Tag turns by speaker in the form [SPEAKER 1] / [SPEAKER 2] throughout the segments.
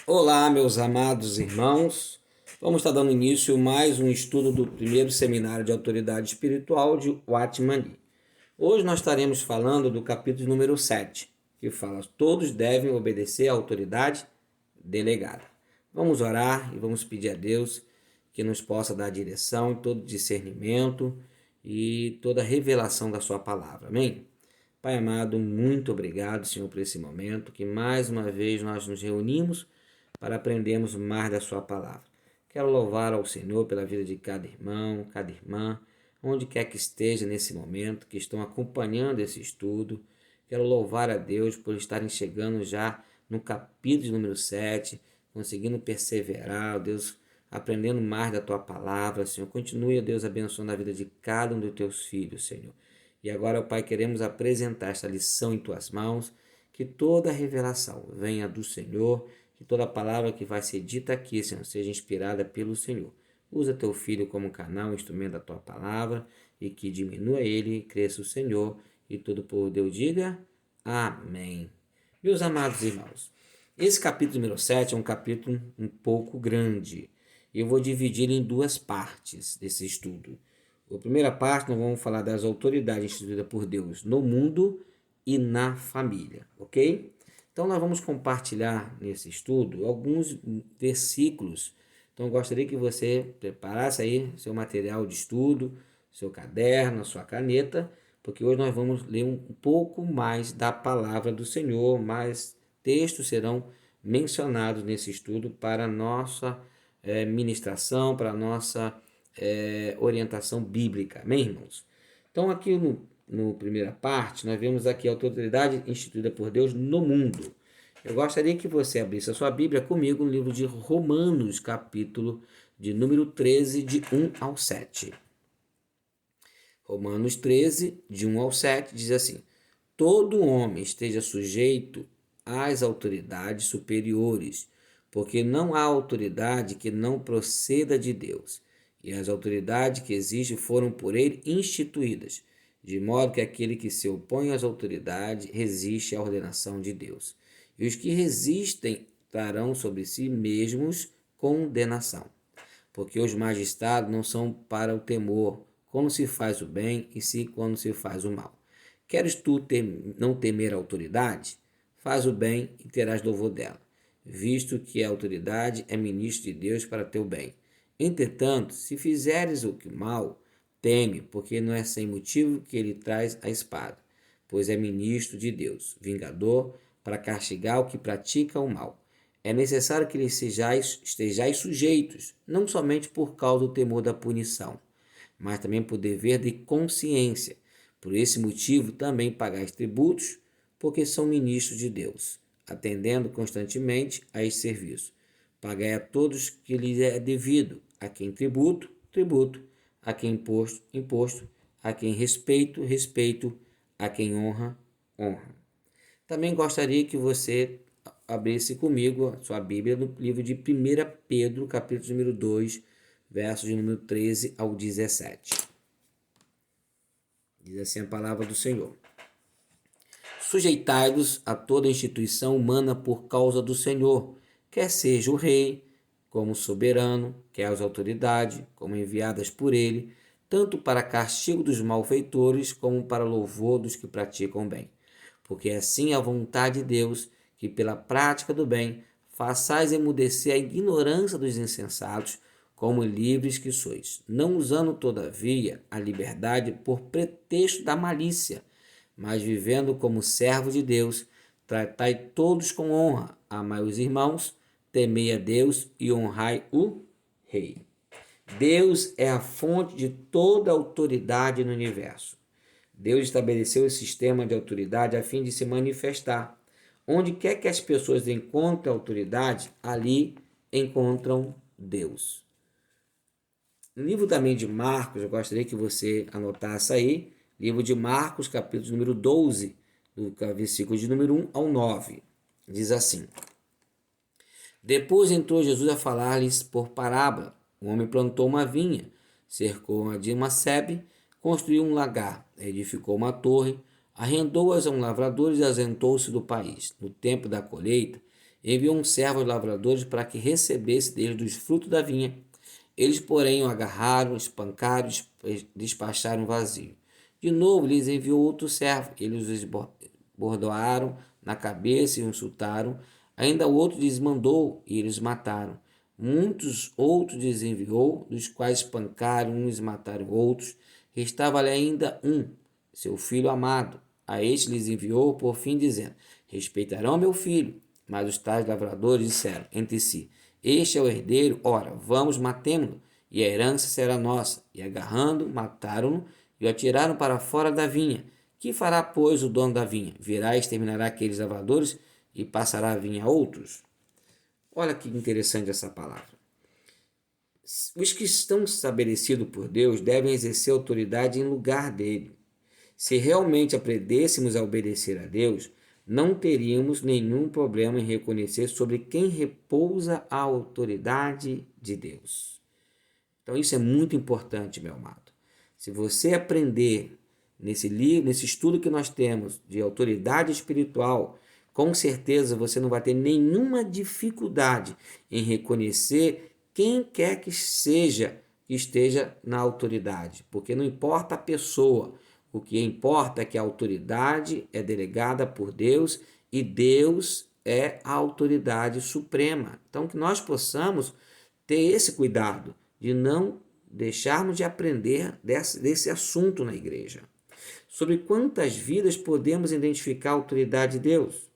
[SPEAKER 1] Olá, meus amados irmãos. Vamos estar dando início a mais um estudo do primeiro seminário de autoridade espiritual de Watmani. Hoje nós estaremos falando do capítulo número 7, que fala: todos devem obedecer à autoridade delegada. Vamos orar e vamos pedir a Deus que nos possa dar direção, todo discernimento e toda revelação da sua palavra. Amém? Pai amado, muito obrigado, Senhor, por esse momento, que mais uma vez nós nos reunimos para aprendermos mais da sua palavra. Quero louvar ao Senhor pela vida de cada irmão, cada irmã, onde quer que esteja nesse momento, que estão acompanhando esse estudo. Quero louvar a Deus por estarem chegando já no capítulo número 7, conseguindo perseverar, Deus, aprendendo mais da tua palavra, Senhor. Continue, Deus, abençoando a vida de cada um dos teus filhos, Senhor. E agora, Pai, queremos apresentar esta lição em tuas mãos, que toda revelação venha do Senhor, que toda palavra que vai ser dita aqui, Senhor, seja inspirada pelo Senhor. Usa teu filho como canal, instrumento da tua palavra, e que diminua ele e cresça o Senhor, e todo o povo Deus diga amém. Meus amados irmãos, esse capítulo número 7 é um capítulo um pouco grande. Eu vou dividir em duas partes desse estudo. A primeira parte nós vamos falar das autoridades instituídas por Deus no mundo e na família, ok? Então nós vamos compartilhar nesse estudo alguns versículos. Então eu gostaria que você preparasse aí seu material de estudo, seu caderno, sua caneta, porque hoje nós vamos ler um pouco mais da palavra do Senhor, mais textos serão mencionados nesse estudo para a nossa ministração, para a nossa orientação bíblica. Amém, irmãos? Então aqui no primeira parte, nós vemos aqui a autoridade instituída por Deus no mundo. Eu gostaria que você abrisse a sua Bíblia comigo no livro de Romanos, capítulo de número 13, de 1 ao 7. Romanos 13, de 1 ao 7, diz assim: todo homem esteja sujeito às autoridades superiores, porque não há autoridade que não proceda de Deus, e as autoridades que existem foram por ele instituídas, de modo que aquele que se opõe às autoridades resiste à ordenação de Deus. E os que resistem trarão sobre si mesmos condenação, porque os magistrados não são para o temor, quando se faz o bem e quando se faz o mal. Queres tu não temer a autoridade? Faz o bem e terás louvor dela, visto que a autoridade é ministro de Deus para teu bem. Entretanto, se fizeres o que mal, teme, porque não é sem motivo que ele traz a espada, pois é ministro de Deus, vingador, para castigar o que pratica o mal. É necessário que lhes estejais sujeitos, não somente por causa do temor da punição, mas também por dever de consciência. Por esse motivo também pagais tributos, porque são ministros de Deus, atendendo constantemente a este serviço. Pagai a todos que lhes é devido, a quem tributo, tributo, a quem imposto, imposto, a quem respeito, respeito, a quem honra, honra. Também gostaria que você abrisse comigo a sua Bíblia no livro de 1 Pedro, capítulo número 2, versos de número 13 ao 17. Diz assim a palavra do Senhor: sujeitai-vos a toda instituição humana por causa do Senhor, quer seja o rei, como soberano, quer as autoridades, como enviadas por ele, tanto para castigo dos malfeitores, como para louvor dos que praticam bem. Porque assim é a vontade de Deus, que pela prática do bem façais emudecer a ignorância dos insensatos, como livres que sois, não usando todavia a liberdade por pretexto da malícia, mas vivendo como servos de Deus, tratai todos com honra, amai os irmãos, temei a Deus e honrai o rei. Deus é a fonte de toda autoridade no universo. Deus estabeleceu esse sistema de autoridade a fim de se manifestar. Onde quer que as pessoas encontrem autoridade, ali encontram Deus. No livro também de Marcos, eu gostaria que você anotasse aí, livro de Marcos, capítulo número 12, do versículo de número 1 ao 9. Diz assim: depois entrou Jesus a falar-lhes por parábola. Um homem plantou uma vinha, cercou-a de uma sebe, construiu um lagar, edificou uma torre, arrendou-as a um lavrador e ausentou-se do país. No tempo da colheita, enviou um servo aos lavradores para que recebesse deles dos frutos da vinha. Eles, porém, o agarraram, espancaram e despacharam vazio. De novo, lhes enviou outro servo. Eles os bordoaram na cabeça e o insultaram. Ainda outro lhes mandou e eles mataram. Muitos outros lhes enviou, dos quais espancaram uns e mataram outros. Restava-lhe ainda um, seu filho amado. A este lhes enviou, por fim, dizendo: respeitarão meu filho. Mas os tais lavradores disseram entre si: este é o herdeiro, ora, vamos, matemo-lo, e a herança será nossa. E agarrando, mataram-no e o atiraram para fora da vinha. Que fará, pois, o dono da vinha? Virá e exterminará aqueles lavradores e passará a vinha a outros? Olha que interessante essa palavra. Os que estão estabelecidos por Deus devem exercer autoridade em lugar dele. Se realmente aprendêssemos a obedecer a Deus, não teríamos nenhum problema em reconhecer sobre quem repousa a autoridade de Deus. Então isso é muito importante, meu amado. Se você aprender nesse livro, nesse estudo que nós temos de autoridade espiritual, com certeza você não vai ter nenhuma dificuldade em reconhecer quem quer que seja que esteja na autoridade, porque não importa a pessoa. O que importa é que a autoridade é delegada por Deus e Deus é a autoridade suprema. Então, que nós possamos ter esse cuidado de não deixarmos de aprender desse assunto na igreja. Sobre quantas vidas podemos identificar a autoridade de Deus?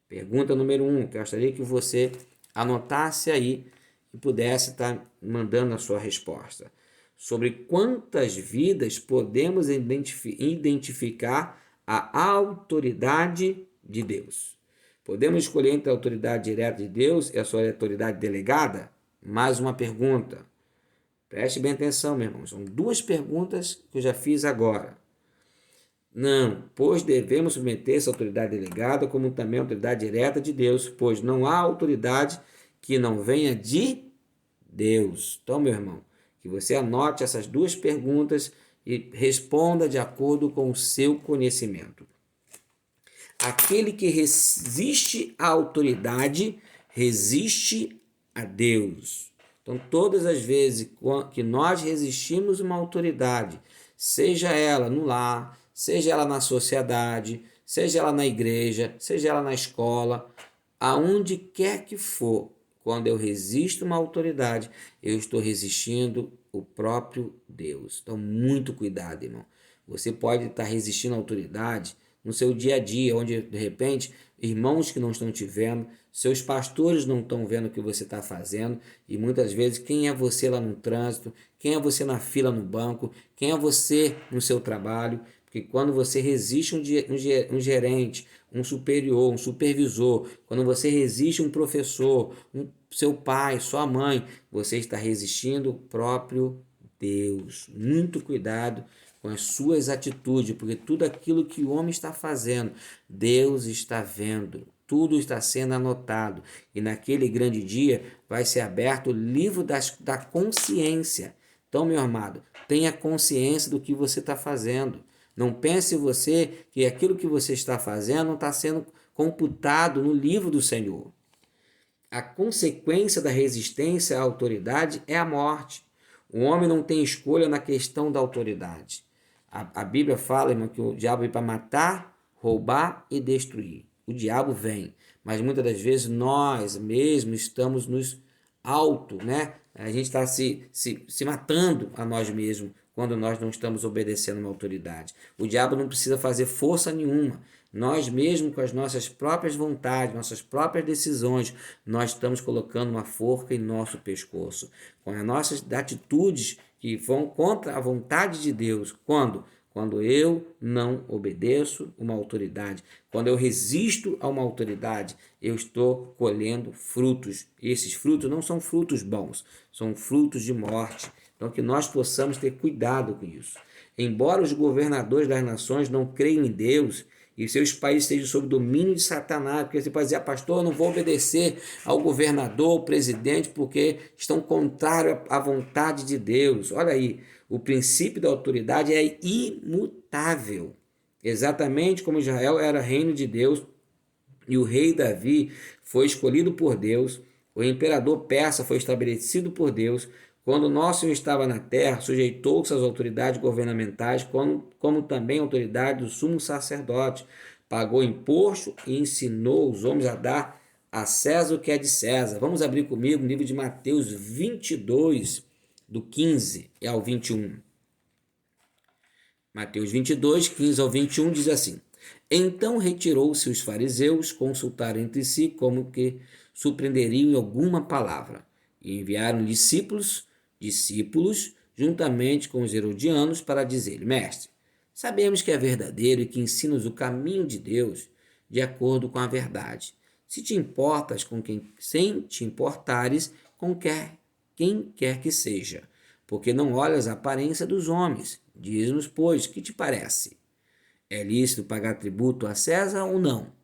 [SPEAKER 1] Pergunta número 1, que eu gostaria que você anotasse aí e pudesse estar mandando a sua resposta. Sobre quantas vidas podemos identificar a autoridade de Deus. Podemos escolher entre a autoridade direta de Deus e a sua autoridade delegada? Mais uma pergunta. Preste bem atenção, meu irmão. São duas perguntas que eu já fiz agora. Não, pois devemos submeter essa autoridade delegada como também a autoridade direta de Deus, pois não há autoridade que não venha de Deus. Então, meu irmão, que você anote essas duas perguntas e responda de acordo com o seu conhecimento. Aquele que resiste à autoridade, resiste a Deus. Então, todas as vezes que nós resistimos uma autoridade, seja ela no lar, seja ela na sociedade, seja ela na igreja, seja ela na escola, aonde quer que for, quando eu resisto uma autoridade, eu estou resistindo o próprio Deus. Então, muito cuidado, irmão. Você pode estar resistindo à autoridade no seu dia a dia, onde, de repente, irmãos que não estão te vendo, seus pastores não estão vendo o que você está fazendo, e muitas vezes, quem é você lá no trânsito, quem é você na fila no banco, quem é você no seu trabalho, porque quando você resiste um gerente, um superior, um supervisor, quando você resiste um professor, seu pai, sua mãe, você está resistindo o próprio Deus. Muito cuidado com as suas atitudes, porque tudo aquilo que o homem está fazendo, Deus está vendo. Tudo está sendo anotado. E naquele grande dia vai ser aberto o livro da consciência. Então, meu amado, tenha consciência do que você está fazendo. Não pense você que aquilo que você está fazendo não está sendo computado no livro do Senhor. A consequência da resistência à autoridade é a morte. O homem não tem escolha na questão da autoridade. A Bíblia fala, irmão, que o diabo vem para matar, roubar e destruir. O diabo vem, mas muitas das vezes nós mesmos estamos nos né? A gente está se matando a nós mesmos quando nós não estamos obedecendo uma autoridade. O diabo não precisa fazer força nenhuma. Nós mesmos, com as nossas próprias vontades, nossas próprias decisões, nós estamos colocando uma forca em nosso pescoço. Com as nossas atitudes que vão contra a vontade de Deus. Quando? Quando eu não obedeço uma autoridade. Quando eu resisto a uma autoridade, eu estou colhendo frutos. E esses frutos não são frutos bons, são frutos de morte. Então, que nós possamos ter cuidado com isso. Embora os governadores das nações não creiam em Deus e seus países estejam sob o domínio de Satanás, porque você pode dizer, pastor, eu não vou obedecer ao governador, ao presidente, porque estão contrários à vontade de Deus. Olha aí, o princípio da autoridade é imutável. Exatamente como Israel era reino de Deus, E o rei Davi foi escolhido por Deus, o imperador persa foi estabelecido por Deus. Quando o nosso Senhor estava na terra, sujeitou-se às autoridades governamentais, como também à autoridade do sumo sacerdote. Pagou imposto e ensinou os homens a dar a César o que é de César. Vamos abrir comigo no livro de Mateus 22, do 15 ao 21. Mateus 22, 15 ao 21 diz assim: Então retirou-se os fariseus, consultaram entre si como que surpreenderiam em alguma palavra, e enviaram discípulos, juntamente com os herodianos, para dizer-lhe: Mestre, sabemos que é verdadeiro e que ensinas o caminho de Deus de acordo com a verdade. Se te importas com quem, sem te importares com quem quer que seja, porque não olhas a aparência dos homens. Diz-nos, pois, que te parece? É lícito pagar tributo a César ou não?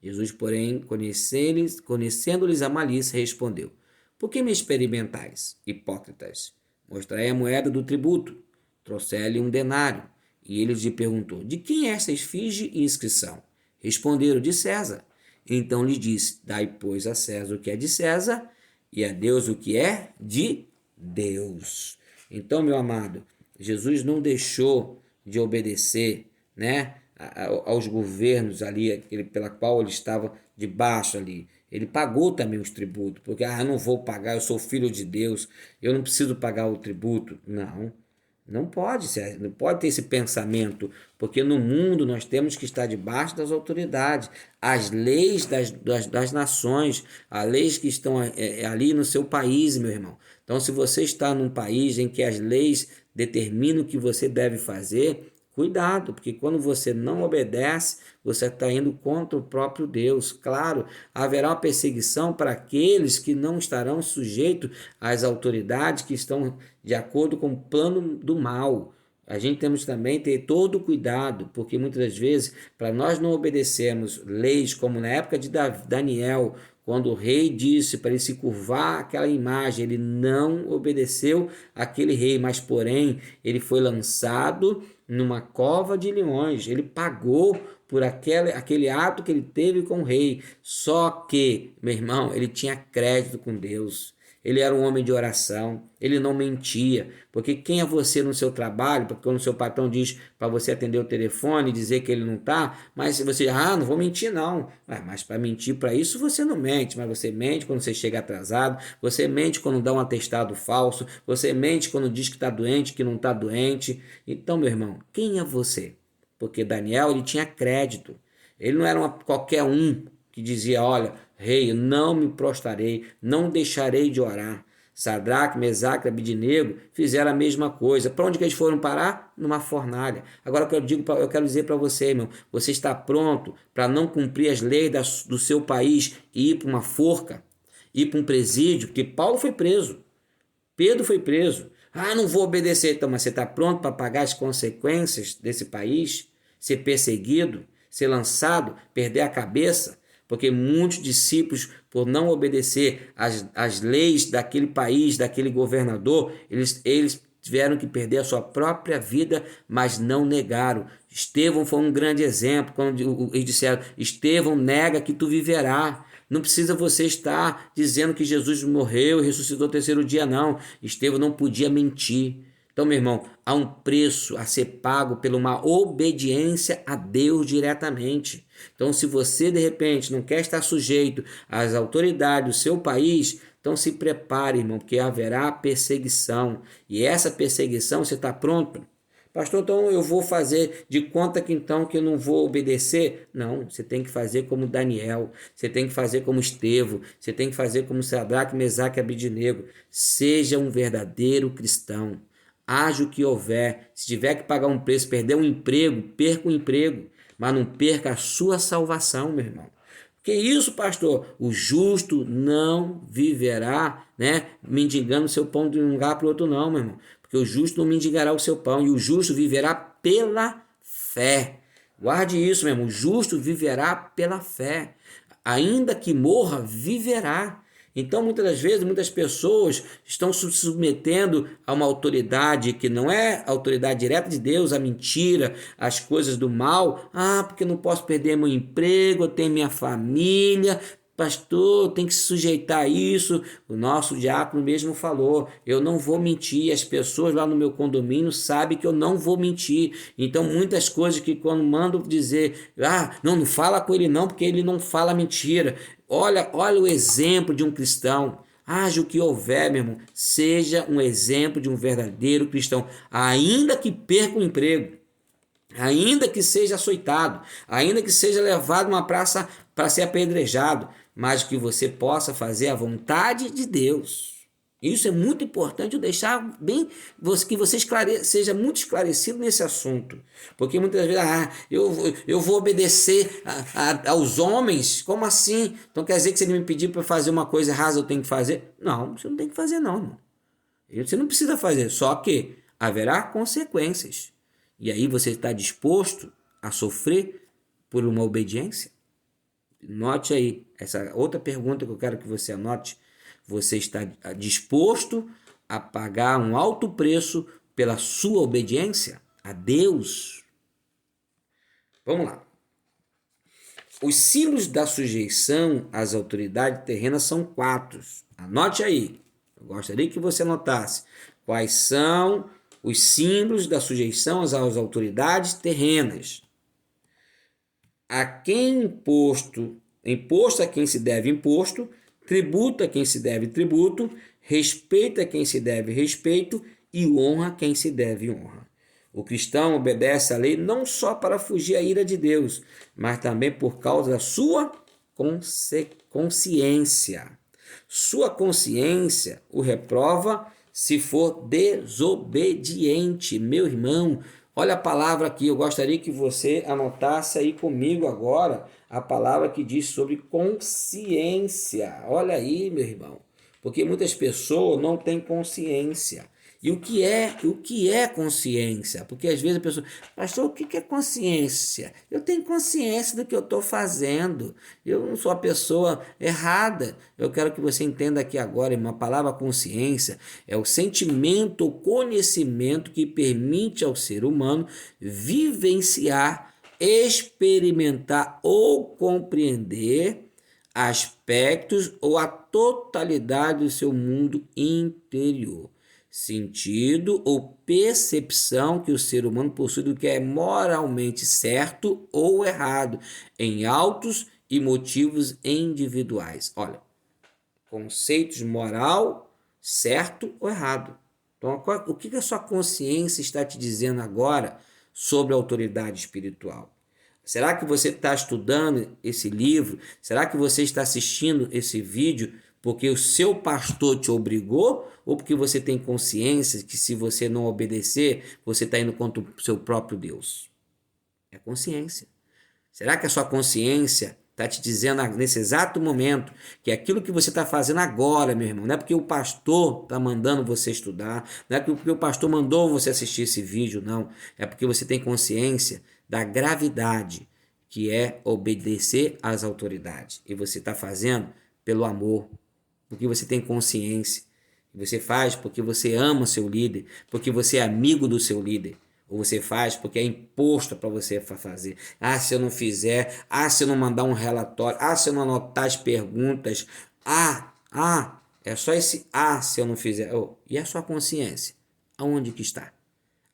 [SPEAKER 1] Jesus, porém, conhecendo-lhes a malícia, respondeu: Por que me experimentais, hipócritas? Mostrai a moeda do tributo. Trouxe-lhe um denário. E ele lhe perguntou: De quem é esta esfinge e inscrição? Responderam: De César. Então lhe disse: Dai, pois, a César o que é de César, e a Deus o que é de Deus. Então, meu amado, Jesus não deixou de obedecer, né, aos governos ali, pela qual ele estava debaixo ali. Ele pagou também os tributos, porque eu não vou pagar, eu sou filho de Deus, eu não preciso pagar o tributo. Não pode ser, não pode ter esse pensamento, porque no mundo nós temos que estar debaixo das autoridades, as leis das nações, as leis que estão ali no seu país, meu irmão. Então, se você está num país em que as leis determinam o que você deve fazer, cuidado, porque quando você não obedece, você está indo contra o próprio Deus. Claro, haverá uma perseguição para aqueles que não estarão sujeitos às autoridades que estão de acordo com o plano do mal. A gente temos também que ter todo o cuidado, porque muitas das vezes, para nós não obedecermos leis, como na época de Daniel, quando o rei disse para ele se curvar àquela imagem, ele não obedeceu àquele rei, mas porém ele foi lançado numa cova de leões. Ele pagou por aquele ato que ele teve com o rei. Só que, meu irmão, ele tinha crédito com Deus. Ele era um homem de oração, ele não mentia, porque quem é você no seu trabalho, porque quando o seu patrão diz para você atender o telefone e dizer que ele não está, mas você, não vou mentir não, mas para mentir para isso você não mente, mas você mente quando você chega atrasado, você mente quando dá um atestado falso, você mente quando diz que está doente, que não está doente. Então, meu irmão, quem é você? Porque Daniel, ele tinha crédito, ele não era qualquer um que dizia: olha, rei, não me prostrarei, não deixarei de orar. Sadraque, Mesaque e Abidnego fizeram a mesma coisa. Para onde que eles foram parar? Numa fornalha. Agora eu quero dizer para você, irmão, você está pronto para não cumprir as leis do seu país e ir para uma forca, ir para um presídio? Porque Paulo foi preso, Pedro foi preso. Não vou obedecer. Então, mas você está pronto para pagar as consequências desse país? Ser perseguido, ser lançado, perder a cabeça? Porque muitos discípulos, por não obedecer às leis daquele país, daquele governador, eles tiveram que perder a sua própria vida, mas não negaram. Estevão foi um grande exemplo, quando eles disseram: Estevão, nega que tu viverá. Não precisa você estar dizendo que Jesus morreu e ressuscitou no terceiro dia, não. Estevão não podia mentir. Então, meu irmão, há um preço a ser pago por uma obediência a Deus diretamente. Então, se você, de repente, não quer estar sujeito às autoridades do seu país, então se prepare, irmão, porque haverá perseguição. E essa perseguição, você está pronto? Pastor, então eu vou fazer de conta que então que eu não vou obedecer? Não, você tem que fazer como Daniel, você tem que fazer como Estevão, você tem que fazer como Sadraque, Mesaque e Abidnego. Seja um verdadeiro cristão. Haja o que houver. Se tiver que pagar um preço, perder um emprego, perca o emprego, mas não perca a sua salvação, meu irmão. Que isso, pastor? O justo não viverá, mendigando seu pão de um lugar para o outro, não, meu irmão. Porque o justo não mendigará o seu pão, e o justo viverá pela fé. Guarde isso, meu irmão. O justo viverá pela fé. Ainda que morra, viverá. Então, muitas das vezes, muitas pessoas estão se submetendo a uma autoridade que não é a autoridade direta de Deus, a mentira, as coisas do mal. Ah, porque eu não posso perder meu emprego, eu tenho minha família. Pastor, tem que se sujeitar a isso. O nosso diácono mesmo falou: eu não vou mentir. As pessoas lá no meu condomínio sabem que eu não vou mentir. Então, muitas coisas que quando mando dizer, não fala com ele não, porque ele não fala mentira. Olha o exemplo de um cristão. Haja o que houver, meu irmão, seja um exemplo de um verdadeiro cristão, ainda que perca o emprego, ainda que seja açoitado, ainda que seja levado a uma praça para ser apedrejado, mas que você possa fazer a vontade de Deus. Isso é muito importante, eu deixar bem que você seja muito esclarecido nesse assunto. Porque muitas vezes, eu vou obedecer aos homens, como assim? Então quer dizer que se ele me pedir para fazer uma coisa errada, eu tenho que fazer? Não, você não tem que fazer não, irmão. Você não precisa fazer, só que haverá consequências. E aí você está disposto a sofrer por uma obediência? Note aí, essa outra pergunta que eu quero que você anote. Você está disposto a pagar um alto preço pela sua obediência a Deus? Vamos lá. Os símbolos da sujeição às autoridades terrenas são 4. Anote aí. Eu gostaria que você anotasse quais são os símbolos da sujeição às autoridades terrenas. A quem imposto a quem se deve imposto, tributo a quem se deve tributo, respeito a quem se deve respeito e honra a quem se deve honra. O cristão obedece à lei não só para fugir à ira de Deus, mas também por causa da sua consciência. Sua consciência o reprova se for desobediente. Meu irmão, olha a palavra aqui, eu gostaria que você anotasse aí comigo agora a palavra que diz sobre consciência. Olha aí, meu irmão, porque muitas pessoas não têm consciência. E o que é consciência? Porque às vezes a pessoa, pastor, o que é consciência? Eu tenho consciência do que eu estou fazendo. Eu não sou a pessoa errada. Eu quero que você entenda aqui agora, uma palavra consciência é o sentimento ou conhecimento que permite ao ser humano vivenciar, experimentar ou compreender aspectos ou a totalidade do seu mundo interior. Sentido ou percepção que o ser humano possui do que é moralmente certo ou errado, em autos e motivos individuais. Olha, conceitos moral, certo ou errado. Então, o que a sua consciência está te dizendo agora sobre a autoridade espiritual? Será que você está estudando esse livro? Será que você está assistindo esse vídeo porque o seu pastor te obrigou ou porque você tem consciência que se você não obedecer, você está indo contra o seu próprio Deus? É consciência. Será que a sua consciência está te dizendo nesse exato momento que aquilo que você está fazendo agora, meu irmão, não é porque o pastor está mandando você estudar, não é porque o pastor mandou você assistir esse vídeo, não. É porque você tem consciência da gravidade que é obedecer às autoridades. E você está fazendo pelo amor, porque você tem consciência. Você faz porque você ama o seu líder, porque você é amigo do seu líder. Ou você faz porque é imposto para você fazer. Se eu não fizer, se eu não mandar um relatório, se eu não anotar as perguntas, é só esse se eu não fizer. E a sua consciência? Aonde que está?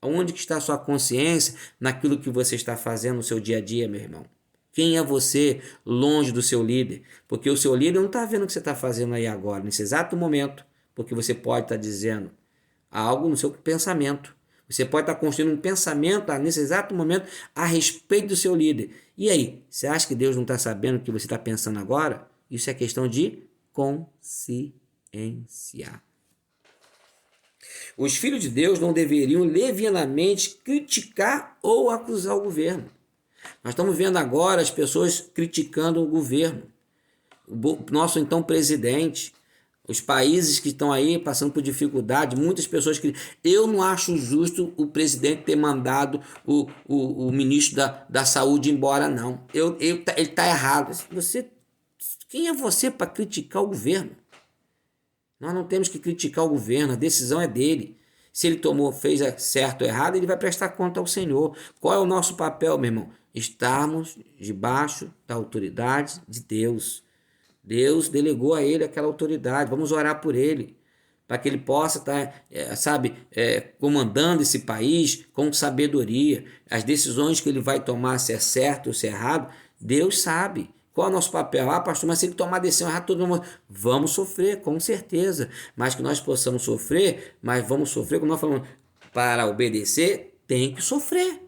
[SPEAKER 1] Aonde que está a sua consciência naquilo que você está fazendo no seu dia a dia, meu irmão? Quem é você longe do seu líder? Porque o seu líder não está vendo o que você está fazendo aí agora, nesse exato momento, porque você pode estar dizendo algo no seu pensamento. Você pode estar construindo um pensamento nesse exato momento a respeito do seu líder. E aí, você acha que Deus não está sabendo o que você está pensando agora? Isso é questão de consciência. Os filhos de Deus não deveriam levianamente criticar ou acusar o governo. Nós estamos vendo agora as pessoas criticando o governo, o nosso então presidente, os países que estão aí passando por dificuldade, muitas pessoas que... Eu não acho justo o presidente ter mandado o ministro da saúde embora, não. Ele está errado. Quem é você para criticar o governo? Nós não temos que criticar o governo, a decisão é dele. Se ele fez certo ou errado, ele vai prestar conta ao Senhor. Qual é o nosso papel, meu irmão? Estarmos debaixo da autoridade de Deus. Deus delegou a ele aquela autoridade. Vamos orar por ele, para que ele possa estar, comandando esse país com sabedoria. As decisões que ele vai tomar, se é certo ou se é errado, Deus sabe. Qual é o nosso papel? Pastor, mas se ele tomar decisão errada, todo mundo... Vamos sofrer, com certeza. Mas que nós possamos sofrer, mas vamos sofrer, como nós falamos, para obedecer, tem que sofrer.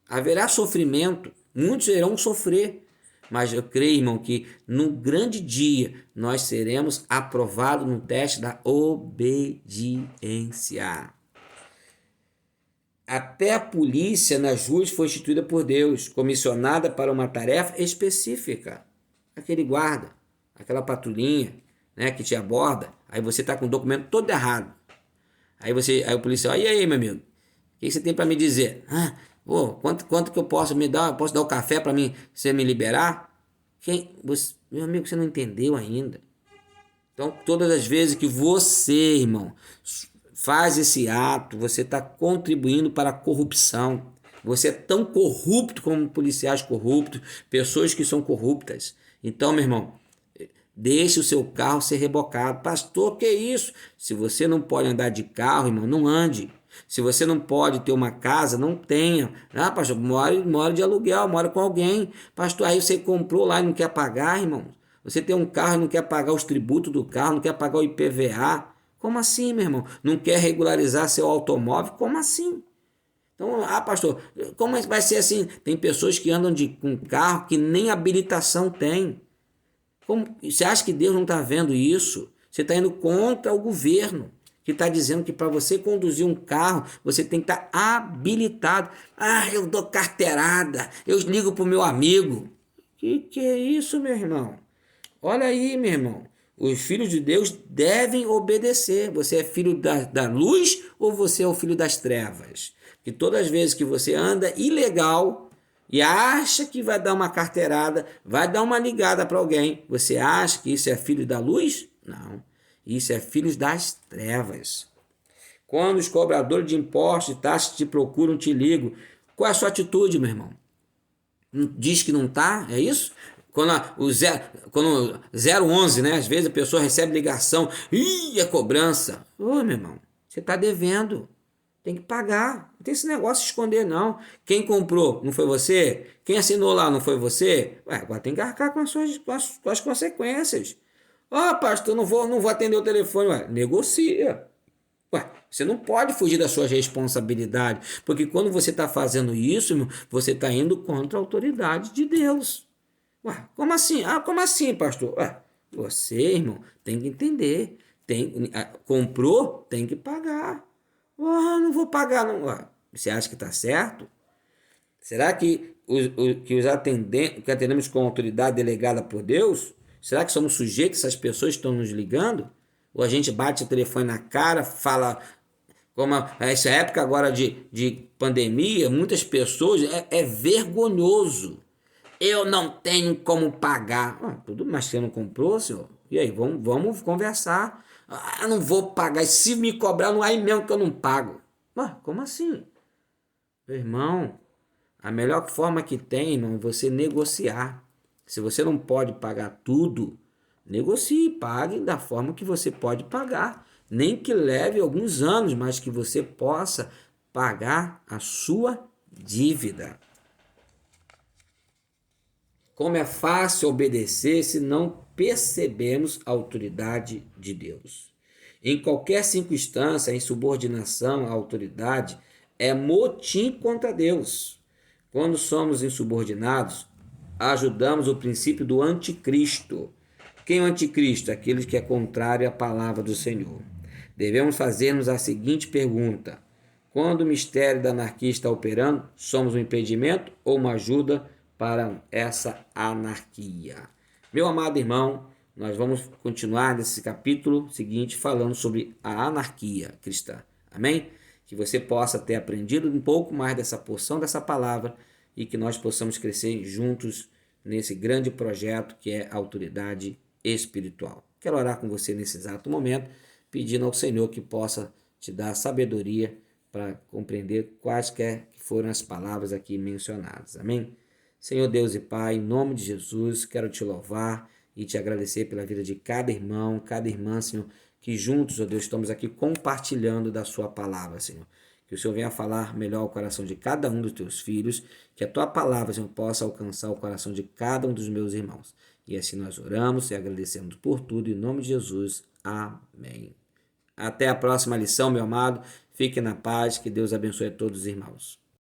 [SPEAKER 1] Haverá sofrimento, muitos irão sofrer. Mas eu creio, irmão, que no grande dia nós seremos aprovados no teste da obediência. Até a polícia nas ruas foi instituída por Deus, comissionada para uma tarefa específica. Aquele guarda, aquela patrulhinha, né, que te aborda, aí você está com o documento todo errado. Aí o policial, e aí, meu amigo, o que você tem para me dizer? Quanto que eu posso me dar? Posso dar o café para mim, você me liberar? Meu amigo, você não entendeu ainda. Então, todas as vezes que você, irmão, faz esse ato, você está contribuindo para a corrupção. Você é tão corrupto como policiais corruptos, pessoas que são corruptas. Então, meu irmão, deixe o seu carro ser rebocado. Pastor, que isso? Se você não pode andar de carro, irmão, não ande. Se você não pode ter uma casa, não tenha. Pastor, mora de aluguel, mora com alguém. Pastor, aí você comprou lá e não quer pagar, irmão. Você tem um carro e não quer pagar os tributos do carro, não quer pagar o IPVA. Como assim, meu irmão? Não quer regularizar seu automóvel? Como assim? Então, pastor, como vai ser assim? Tem pessoas que andam com carro que nem habilitação tem. Você acha que Deus não está vendo isso? Você está indo contra o governo, que está dizendo que para você conduzir um carro, você tem que estar habilitado. Eu dou carteirada, eu ligo para o meu amigo. Que é isso, meu irmão? Olha aí, meu irmão. Os filhos de Deus devem obedecer. Você é filho da luz ou você é o filho das trevas? Que todas as vezes que você anda ilegal e acha que vai dar uma carteirada, vai dar uma ligada para alguém, você acha que isso é filho da luz? Não. Isso é filho das trevas. Quando os cobradores de impostos e taxas te procuram, te ligam, qual é a sua atitude, meu irmão? Diz que não está? É isso? Quando o 011, né? Às vezes a pessoa recebe ligação, é cobrança. Meu irmão, você está devendo. Tem que pagar. Não tem esse negócio de esconder, não. Quem comprou, não foi você? Quem assinou lá, não foi você? Agora tem que arcar com as consequências. Pastor, não vou atender o telefone. Negocia. Você não pode fugir das suas responsabilidades. Porque quando você está fazendo isso, irmão, você está indo contra a autoridade de Deus. Como assim? Como assim, pastor? Você, irmão, tem que entender. Comprou, tem que pagar. Não vou pagar, não. Você acha que está certo? Será que atendemos com autoridade delegada por Deus? Será que somos sujeitos a essas pessoas que estão nos ligando? Ou a gente bate o telefone na cara, fala... Como essa época agora de pandemia, muitas pessoas... É vergonhoso. Eu não tenho como pagar. Tudo, mas você não comprou, senhor? E aí, vamos conversar. Não vou pagar. E se me cobrar, não é aí mesmo que eu não pago. Como assim? Meu irmão, a melhor forma que tem, irmão, é você negociar. Se você não pode pagar tudo, negocie, pague da forma que você pode pagar. Nem que leve alguns anos, mas que você possa pagar a sua dívida. Como é fácil obedecer se não percebemos a autoridade de Deus. Em qualquer circunstância, a insubordinação à autoridade é motim contra Deus. Quando somos insubordinados, ajudamos o princípio do anticristo. Quem é o anticristo? Aquele que é contrário à palavra do Senhor. Devemos fazer-nos a seguinte pergunta: quando o mistério da anarquia está operando, somos um impedimento ou uma ajuda para essa anarquia? Meu amado irmão, nós vamos continuar nesse capítulo seguinte falando sobre a anarquia cristã. Amém? Que você possa ter aprendido um pouco mais dessa porção dessa palavra e que nós possamos crescer juntos nesse grande projeto que é a autoridade espiritual. Quero orar com você nesse exato momento, pedindo ao Senhor que possa te dar sabedoria para compreender quaisquer que foram as palavras aqui mencionadas. Amém? Senhor Deus e Pai, em nome de Jesus, quero te louvar e te agradecer pela vida de cada irmão, cada irmã, Senhor, que juntos, ó Deus, estamos aqui compartilhando da sua palavra, Senhor. Que o Senhor venha falar melhor ao coração de cada um dos teus filhos, que a tua palavra, Senhor, possa alcançar o coração de cada um dos meus irmãos. E assim nós oramos e agradecemos por tudo, em nome de Jesus. Amém. Até a próxima lição, meu amado. Fique na paz, que Deus abençoe a todos os irmãos.